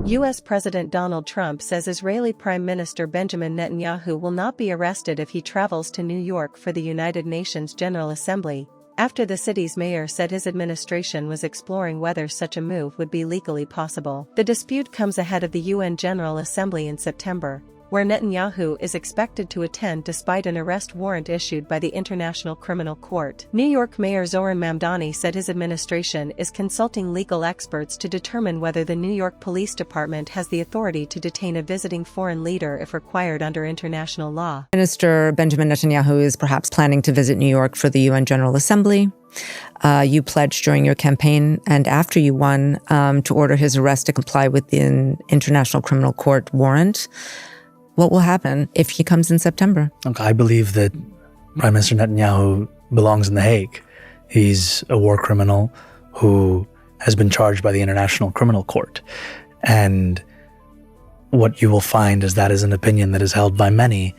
U.S. President Donald Trump says Israeli Prime Minister Benjamin Netanyahu will not be arrested if he travels to New York for the United Nations General Assembly, after the city's mayor said his administration was exploring whether such a move would be legally possible. The dispute comes ahead of the UN General Assembly in September, where Netanyahu is expected to attend despite an arrest warrant issued by the International Criminal Court. New York Mayor Zohran Mamdani said his administration is consulting legal experts to determine whether the New York Police Department has the authority to detain a visiting foreign leader if required under international law. Minister Benjamin Netanyahu is perhaps planning to visit New York for the UN General Assembly. You pledged during your campaign and after you won to order his arrest to comply with the International Criminal Court warrant. What will happen if he comes in September? Look, I believe that Prime Minister Netanyahu belongs in The Hague. He's a war criminal who has been charged by the International Criminal Court. And what you will find is that is an opinion that is held by many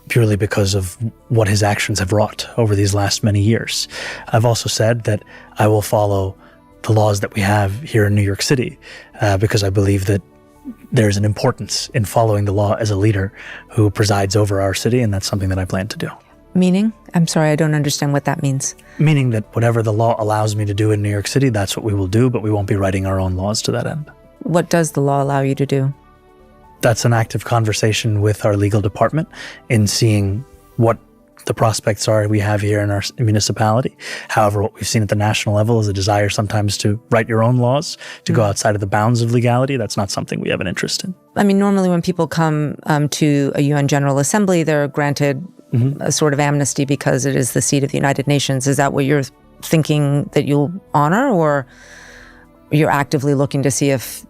purely because of what his actions have wrought over these last many years. I've also said that I will follow the laws that we have here in New York City because I believe that there's an importance in following the law as a leader who presides over our city, and that's something that I plan to do. Meaning? I'm sorry, I don't understand what that means. Meaning that whatever the law allows me to do in New York City, that's what we will do, but we won't be writing our own laws to that end. What does the law allow you to do? That's an active conversation with our legal department in seeing what the prospects are we have here in our municipality. However, what we've seen at the national level is a desire sometimes to write your own laws, to go outside of the bounds of legality. That's not something we have an interest in. I mean, normally when people come to a UN General Assembly, they're granted a sort of amnesty because it is the seat of the United Nations. Is that what you're thinking that you'll honor, or you're actively looking to see if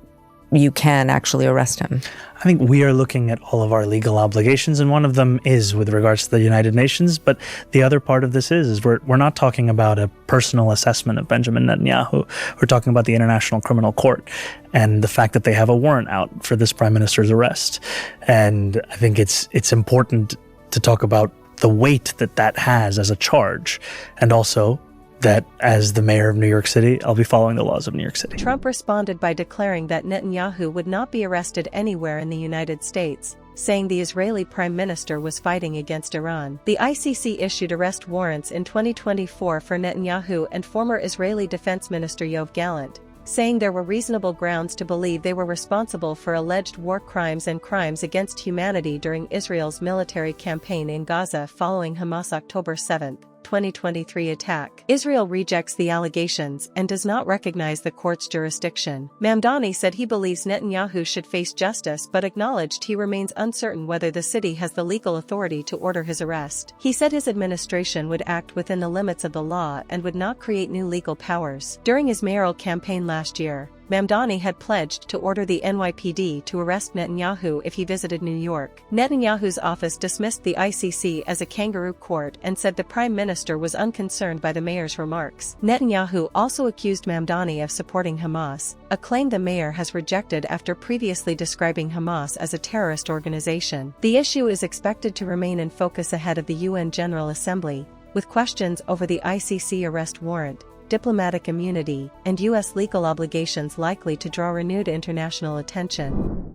you can actually arrest him? I think we are looking at all of our legal obligations, and one of them is with regards to the United Nations. But the other part of this is we're not talking about a personal assessment of Benjamin Netanyahu. We're talking about the International Criminal Court and the fact that they have a warrant out for this prime minister's arrest. And I think it's important to talk about the weight that that has as a charge, and also that as the mayor of New York City, I'll be following the laws of New York City. Trump responded by declaring that Netanyahu would not be arrested anywhere in the United States, saying the Israeli prime minister was fighting against Iran. The ICC issued arrest warrants in 2024 for Netanyahu and former Israeli Defense Minister Yoav Gallant, saying there were reasonable grounds to believe they were responsible for alleged war crimes and crimes against humanity during Israel's military campaign in Gaza following Hamas' October 7, 2023 attack. Israel rejects the allegations and does not recognize the court's jurisdiction. Mamdani said he believes Netanyahu should face justice but acknowledged he remains uncertain whether the city has the legal authority to order his arrest. He said his administration would act within the limits of the law and would not create new legal powers. During his mayoral campaign last year, Mamdani had pledged to order the NYPD to arrest Netanyahu if he visited New York. Netanyahu's office dismissed the ICC as a kangaroo court and said the prime minister was unconcerned by the mayor's remarks. Netanyahu also accused Mamdani of supporting Hamas, a claim the mayor has rejected after previously describing Hamas as a terrorist organization. The issue is expected to remain in focus ahead of the UN General Assembly, with questions over the ICC arrest warrant, diplomatic immunity, and U.S. legal obligations likely to draw renewed international attention.